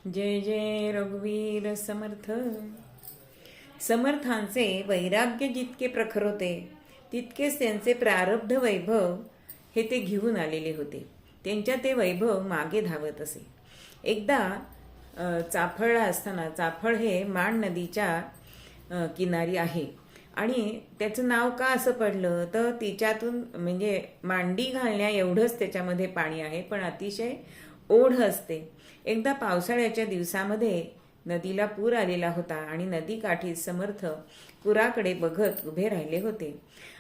जय जय रघुवीर समर्थ. समर्थांचे वैराग्य जितके प्रखर होते तितकेच त्यांचे प्रारब्ध वैभव हे ते घेऊन आलेले होते. त्यांच्या ते वैभव मागे धावत असे. एकदा चाफळला असताना, चाफळ हे माण नदीच्या किनारी आहे आणि त्याचं नाव का असं पडलं तर तिच्यातून म्हणजे मांडी घालण्या एवढंच त्याच्यामध्ये पाणी आहे, पण अतिशय ओढ असते. एकदा पावसाळ्याच्या दिवसामध्ये नदीला पूर आलेला होता आणि नदीकाठी समर्थ पुराकडे बघत उभे राहिले होते.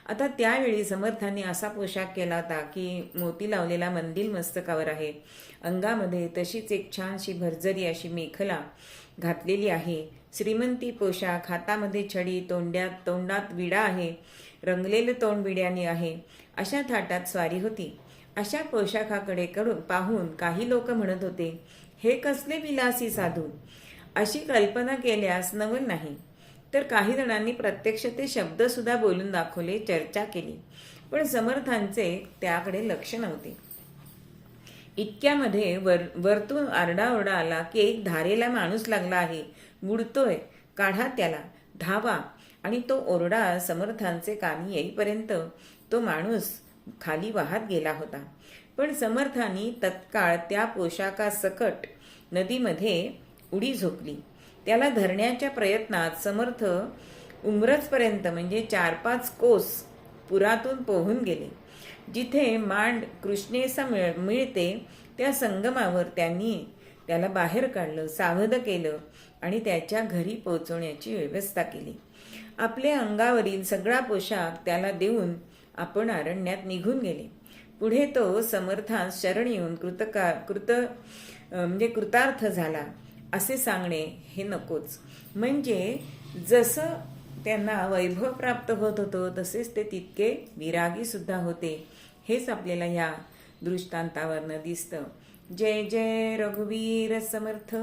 आता त्यावेळी समर्थांनी असा पोशाख केला होता की मोती लावलेला मंदिल मस्तकावर आहे, अंगामध्ये तशीच एक छानशी भरजरी अशी मेखला घातलेली आहे, श्रीमंती पोशाख, हातामध्ये छडी, तोंडात विडा आहे, रंगलेलं तोंड विड्याने आहे, अशा थाटात स्वारी होती. अशा पोशाखाकडे पाहून काही लोक म्हणत होते, हे कसले विलासी साधू. अशी कल्पना केल्यास नवल नाही. तर काही जणांनी प्रत्यक्ष ते शब्द सुद्धा बोलून दाखवले, चर्चा केली, पण समर्थांचे त्याकडे लक्ष नव्हते. इतक्यामध्ये वरतून आरडाओरडा आला की एक धारेला माणूस लागला आहे, बुडतोय, काढा त्याला, धावा. आणि तो ओरडा समर्थांचे कानी येईपर्यंत तो माणूस खाली वाहत गेला होता. पण समर्थांनी तत्काळ त्या पोशाखासकट नदीमध्ये उडी झोपली. त्याला धरण्याच्या प्रयत्नात समर्थ उमरजपर्यंत म्हणजे 4-5 कोस पुरातून पोहून गेले. जिथे मांड कृष्णेसा मिळते त्या संगमावर त्यांनी त्याला बाहेर काढलं, सावध केलं आणि त्याच्या घरी पोहोचवण्याची व्यवस्था केली. आपल्या अंगावरील सगळा पोशाख त्याला देऊन आपण अरण्यात निघून गेले. पुढे तो समर्थांस शरण येऊन कृतार्थ झाला असे सांगणे हे नकोच. म्हणजे जसं त्यांना वैभव प्राप्त होत होतं तसेच ते तितके विरागी सुद्धा होते, हेच आपल्याला ह्या दृष्टांतावरनं दिसतं. जय जय रघुवीर समर्थ.